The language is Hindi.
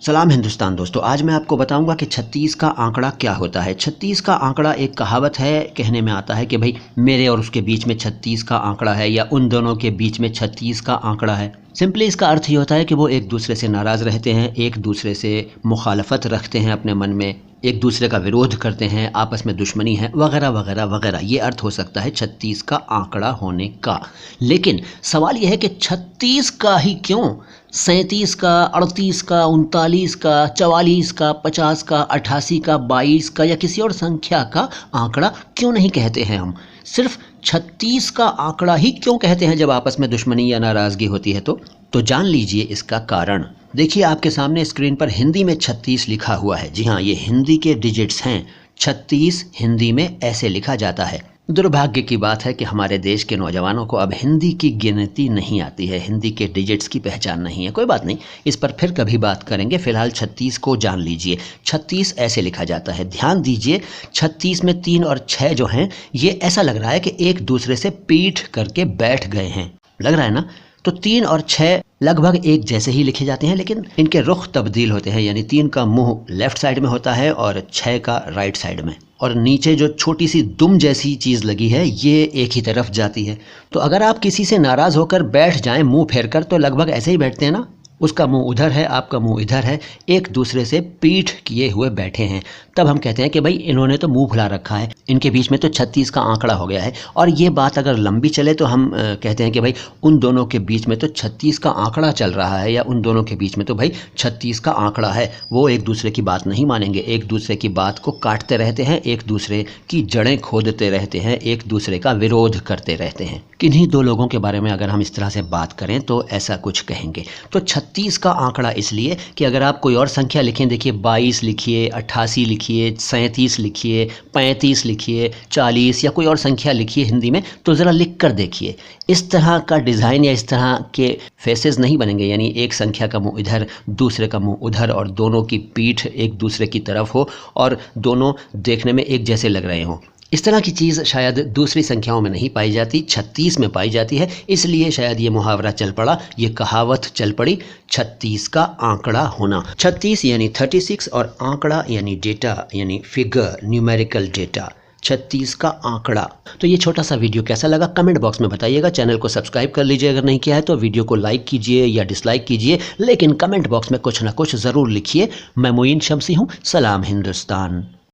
सलाम हिंदुस्तान दोस्तों, आज मैं आपको बताऊंगा कि 36 का आंकड़ा क्या होता है। 36 का आंकड़ा एक कहावत है, कहने में आता है कि भाई मेरे और उसके बीच में 36 का आंकड़ा है या उन दोनों के बीच में 36 का आंकड़ा है। सिंपली इसका अर्थ ये होता है कि वो एक दूसरे से नाराज़ रहते हैं, एक दूसरे से मुखालफत रखते हैं अपने मन में, एक दूसरे का विरोध करते हैं, आपस में दुश्मनी है वगैरह वगैरह वगैरह। ये अर्थ हो सकता है 36 का आंकड़ा होने का। लेकिन सवाल यह है कि 36 का ही क्यों? 37 का, 38 का, 39 का, 44 का, 50 का, 88 का, 22 का या किसी और संख्या का आंकड़ा क्यों नहीं कहते हैं हम? सिर्फ 36 का आंकड़ा ही क्यों कहते हैं जब आपस में दुश्मनी या नाराज़गी होती है? तो जान लीजिए इसका कारण। देखिए आपके सामने स्क्रीन पर हिंदी में 36 लिखा हुआ है। जी हाँ, ये हिंदी के डिजिट्स हैं। 36 हिंदी में ऐसे लिखा जाता है। दुर्भाग्य की बात है कि हमारे देश के नौजवानों को अब हिंदी की गिनती नहीं आती है, हिंदी के डिजिट्स की पहचान नहीं है। कोई बात नहीं, इस पर फिर कभी बात करेंगे। फिलहाल 36 को जान लीजिए। 36 ऐसे लिखा जाता है। ध्यान दीजिए, 36 में 3 और 6 जो हैं, ये ऐसा लग रहा है कि एक दूसरे से पीठ करके बैठ गए हैं। लग रहा है ना? तो 3 और 6 लगभग एक जैसे ही लिखे जाते हैं, लेकिन इनके रुख तब्दील होते हैं। यानी 3 का मुंह लेफ्ट साइड में होता है और 6 का राइट साइड में, और नीचे जो छोटी सी दुम जैसी चीज़ लगी है ये एक ही तरफ जाती है। तो अगर आप किसी से नाराज़ होकर बैठ जाएं मुंह फेर कर, तो लगभग ऐसे ही बैठते हैं ना। उसका मुंह उधर है, आपका मुंह इधर है, एक दूसरे से पीठ किए हुए बैठे हैं। तब हम कहते हैं कि भाई इन्होंने तो मुंह फुला रखा है, इनके बीच में तो 36 का आंकड़ा हो गया है। और ये बात अगर लंबी चले तो हम कहते हैं कि भाई उन दोनों के बीच में तो 36 का आंकड़ा चल रहा है, या उन दोनों के बीच में तो भाई 36 का आंकड़ा है। वो एक दूसरे की बात नहीं मानेंगे, एक दूसरे की बात को काटते रहते हैं, एक दूसरे की जड़ें खोदते रहते हैं, एक दूसरे का विरोध करते रहते हैं। किन्हीं दो लोगों के बारे में अगर हम इस तरह से बात करें तो ऐसा कुछ कहेंगे। तो 36 का आंकड़ा इसलिए कि अगर आप कोई और संख्या लिखें, देखिए 22 लिखिए, 88 लिखिए, 37 लिखिए, 35 लिखिए, 40 या कोई और संख्या लिखिए हिंदी में, तो ज़रा लिख कर देखिए। इस तरह का डिज़ाइन या इस तरह के फेसेस नहीं बनेंगे। यानी एक संख्या का मुंह इधर, दूसरे का मुंह उधर, और दोनों की पीठ एक दूसरे की तरफ हो और दोनों देखने में एक जैसे लग रहे हों। इस तरह की चीज़ शायद दूसरी संख्याओं में नहीं पाई जाती, 36 में पाई जाती है। इसलिए शायद ये मुहावरा चल पड़ा, ये कहावत चल पड़ी, 36 का आंकड़ा होना। 36 यानी 36 और आंकड़ा यानी डेटा, यानी फिगर, न्यूमेरिकल डेटा। 36 का आंकड़ा। तो ये छोटा सा वीडियो कैसा लगा कमेंट बॉक्स में बताइएगा। चैनल को सब्सक्राइब कर लीजिए अगर नहीं किया है तो, वीडियो को लाइक कीजिए या डिसलाइक कीजिए, लेकिन कमेंट बॉक्स में कुछ ना कुछ ज़रूर लिखिए। मैं मोइन शम्सी हूँ। सलाम हिंदुस्तान।